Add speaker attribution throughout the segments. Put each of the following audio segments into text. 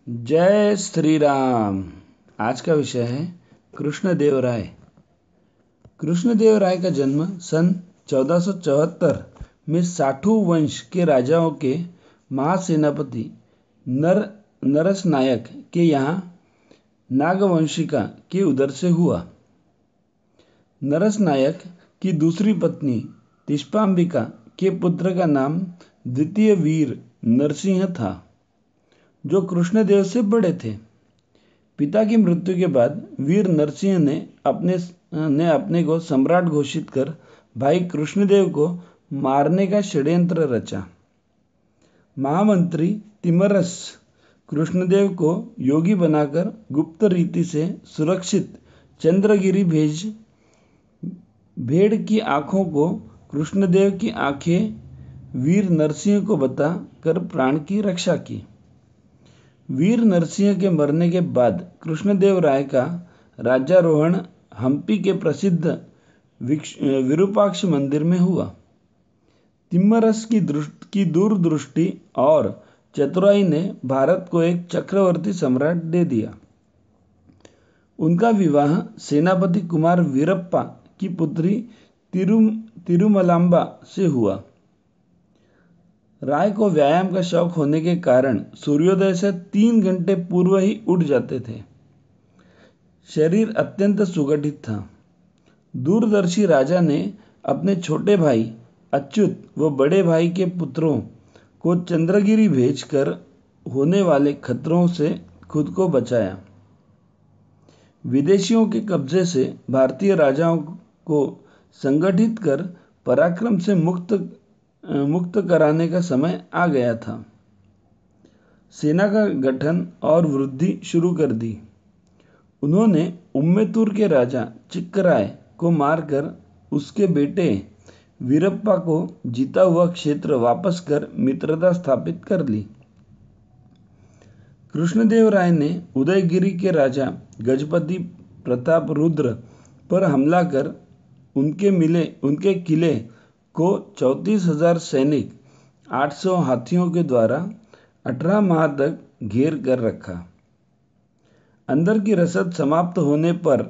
Speaker 1: जय श्री राम। आज का विषय है कृष्णदेवराय। कृष्णदेवराय का जन्म सन 1474 में साठू वंश के राजाओं के महासेनापति नरस नायक के यहाँ नागवंशिका के उदर से हुआ। नरस नायक की दूसरी पत्नी तिष्पांबिका के पुत्र का नाम द्वितीय वीर नरसिंह था, जो कृष्णदेव से बड़े थे। पिता की मृत्यु के बाद वीर नरसिंह ने अपने को सम्राट घोषित कर भाई कृष्णदेव को मारने का षड्यंत्र रचा। महामंत्री तिम्मरस कृष्णदेव को योगी बनाकर गुप्त रीति से सुरक्षित चंद्रगिरी भेड़ की आंखों को कृष्णदेव की आंखें वीर नरसिंह को बता कर प्राण की रक्षा की। वीर नरसिंह के मरने के बाद कृष्णदेव राय का राज्यारोहण हम्पी के प्रसिद्ध विरूपाक्ष मंदिर में हुआ। तिम्मरस की दूरदृष्टि और चतुराई ने भारत को एक चक्रवर्ती सम्राट दे दिया। उनका विवाह सेनापति कुमार वीरप्पा की पुत्री तिरुमलांबा से हुआ। राय को व्यायाम का शौक होने के कारण सूर्योदय से 3 घंटे पूर्व ही उठ जाते थे। शरीर अत्यंत सुगठित था। दूरदर्शी राजा ने अपने छोटे भाई अच्युत व बड़े भाई के पुत्रों को चंद्रगिरी भेजकर होने वाले खतरों से खुद को बचाया। विदेशियों के कब्जे से भारतीय राजाओं को संगठित कर पराक्रम से मुक्त कराने का समय आ गया था। सेना का गठन और वृद्धि शुरू कर दी। उन्होंने उम्मेतूर के राजा चिक्कराय को मारकर उसके बेटे वीरप्पा को जीता हुआ क्षेत्र वापस कर मित्रता स्थापित कर ली। कृष्णदेव राय ने उदयगिरी के राजा गजपति प्रताप रुद्र पर हमला कर उनके किले को 34,000 सैनिक 800 हाथियों के द्वारा 18 माह तक घेर कर रखा। अंदर की रसद समाप्त होने पर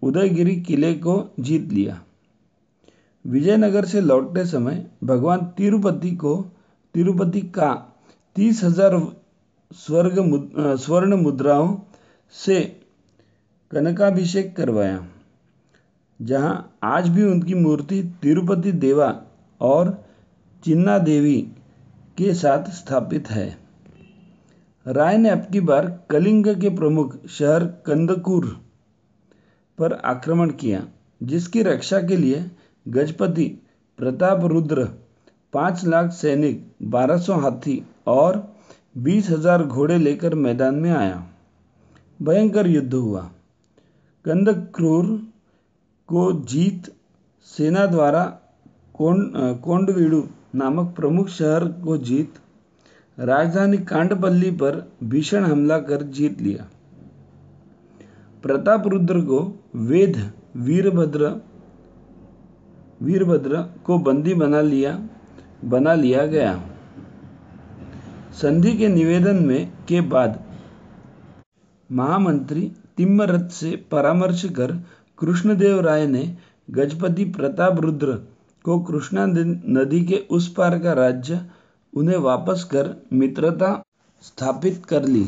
Speaker 1: उदयगिरी किले को जीत लिया। विजयनगर से लौटते समय भगवान तिरुपति का 30,000 स्वर्ण मुद्राओं से कनकाभिषेक करवाया, जहां आज भी उनकी मूर्ति तिरुपति देवा और चिन्ना देवी के साथ स्थापित है। राय ने अबकी बार कलिंग के प्रमुख शहर कंदकूर पर आक्रमण किया, जिसकी रक्षा के लिए गजपति प्रताप रुद्र 5 लाख सैनिक, 1200 हाथी और 20,000 घोड़े लेकर मैदान में आया। भयंकर युद्ध हुआ। कंदकूर को जीत सेना द्वारा कोंडवीडु नामक प्रमुख शहर को जीत राजधानी कांडपल्ली पर भीषण हमला कर जीत लिया। प्रतापरुद्र को वीरभद्र को बंदी बना लिया गया। संधि के निवेदन के बाद महामंत्री तिम्मरत से परामर्श कर कृष्णदेव राय ने गजपति प्रताप रुद्र को कृष्णा नदी के उस पार का राज्य उन्हें वापस कर मित्रता स्थापित कर ली।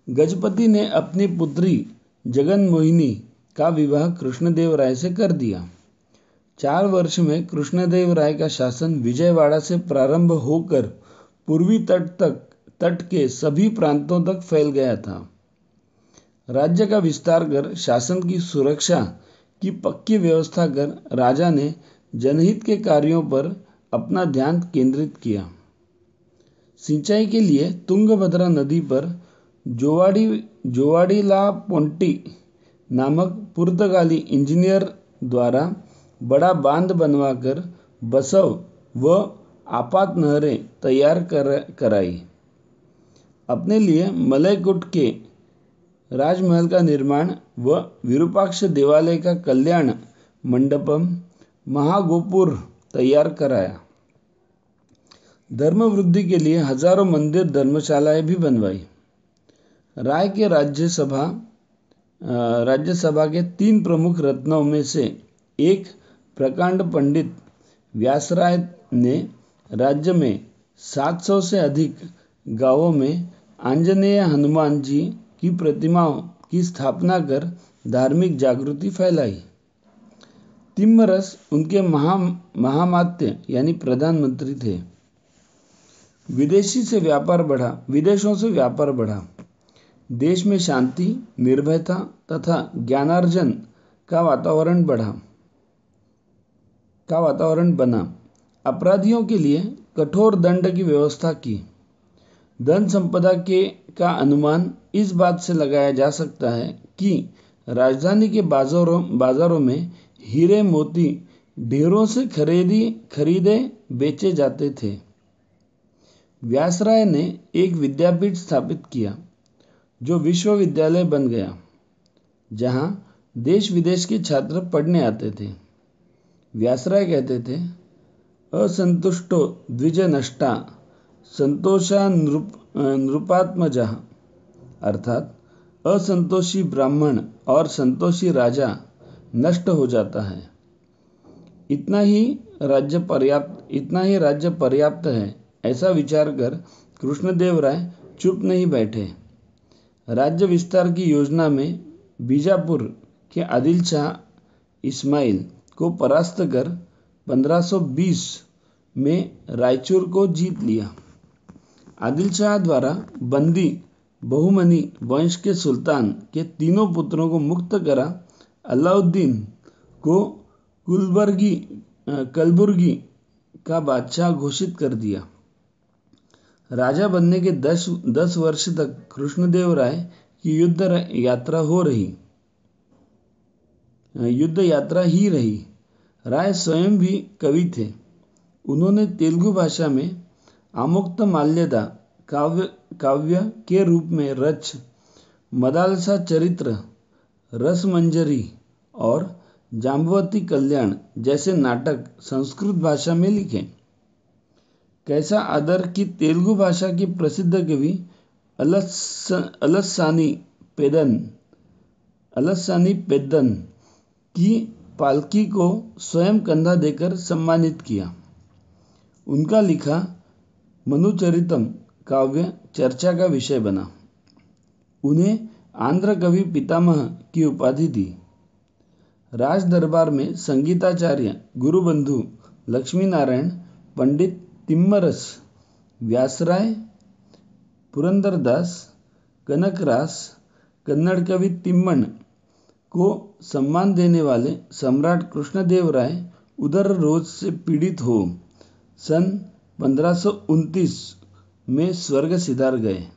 Speaker 1: गजपति ने अपनी पुत्री जगनमोहिनी का विवाह कृष्णदेव राय से कर दिया। 4 वर्ष में कृष्णदेव राय का शासन विजयवाड़ा से प्रारंभ होकर पूर्वी तट के सभी प्रांतों तक फैल गया था। राज्य का विस्तार कर शासन की सुरक्षा की पक्की व्यवस्था कर राजा ने जनहित के कार्यों पर अपना ध्यान केंद्रित किया। सिंचाई के लिए तुंगभद्रा नदी पर जोवाड़ीलापोंटी नामक पुर्तगाली इंजीनियर द्वारा बड़ा बांध बनवाकर बसव व आपात नहरें तैयार कराई। अपने लिए मलयकुट के राजमहल का निर्माण व विरूपाक्ष देवालय का कल्याण मंडपम महागोपुर तैयार कराया। धर्म वृद्धि के लिए हजारों मंदिर धर्मशालाएं भी बनवाई। राय के राज्यसभा के 3 प्रमुख रत्नों में से एक प्रकांड पंडित व्यासराय ने राज्य में 700 से अधिक गांवों में आंजनेय हनुमान जी की प्रतिमाओं की स्थापना कर धार्मिक जागृति फैलाई। तिम्मरस उनके महामात्य यानी प्रधानमंत्री थे। विदेशों से व्यापार बढ़ा। देश में शांति, निर्भयता तथा ज्ञानार्जन का वातावरण बना। अपराधियों के लिए कठोर दंड की व्यवस्था की। धन संपदा का अनुमान इस बात से लगाया जा सकता है कि राजधानी के बाजारों में हीरे मोती ढेरों से खरीदे बेचे जाते थे। व्यासराय ने एक विद्यापीठ स्थापित किया जो विश्वविद्यालय बन गया, जहां देश विदेश के छात्र पढ़ने आते थे। व्यासराय कहते थे, असंतुष्टो द्विज नष्टा संतोषा नृपात्मजः, अर्थात असंतोषी ब्राह्मण और संतोषी राजा नष्ट हो जाता है। इतना ही राज्य पर्याप्त है, ऐसा विचार कर कृष्णदेव राय चुप नहीं बैठे। राज्य विस्तार की योजना में बीजापुर के आदिल शाह इस्माइल को परास्त कर 1520 में रायचूर को जीत लिया। आदिल शाह द्वारा बंदी बहुमनी वंश के सुल्तान के 3 पुत्रों को मुक्त करा अलाउद्दीन को कलबुर्गी का बादशाह घोषित कर दिया। राजा बनने के 10 वर्ष तक कृष्णदेव राय की युद्ध यात्रा ही रही। राय स्वयं भी कवि थे। उन्होंने तेलुगु भाषा में आमुक्तमाल्यदा काव्य के रूप में रच, मदालसा चरित्र, रसमंजरी और जाम्बवती कल्याण जैसे नाटक संस्कृत भाषा में लिखे। कैसा आदर कि तेलुगु भाषा के प्रसिद्ध कवि अलसानी पेद्दन की पालकी को स्वयं कंधा देकर सम्मानित किया। उनका लिखा मनुचरितम काव्य चर्चा का विषय बना। उन्हें आंध्र कवि पितामह की उपाधि दी। राज दरबार में संगीताचार्य गुरुबंधु लक्ष्मीनारायण, पंडित तिम्मरस, व्यासराय, पुरंदरदास, कनकरास, कन्नड़ कवि तिम्मन को सम्मान देने वाले सम्राट कृष्णदेव राय उदर रोग से पीड़ित हो सन 1529 में स्वर्ग सिधार गए।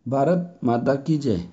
Speaker 1: भारत माता की जय।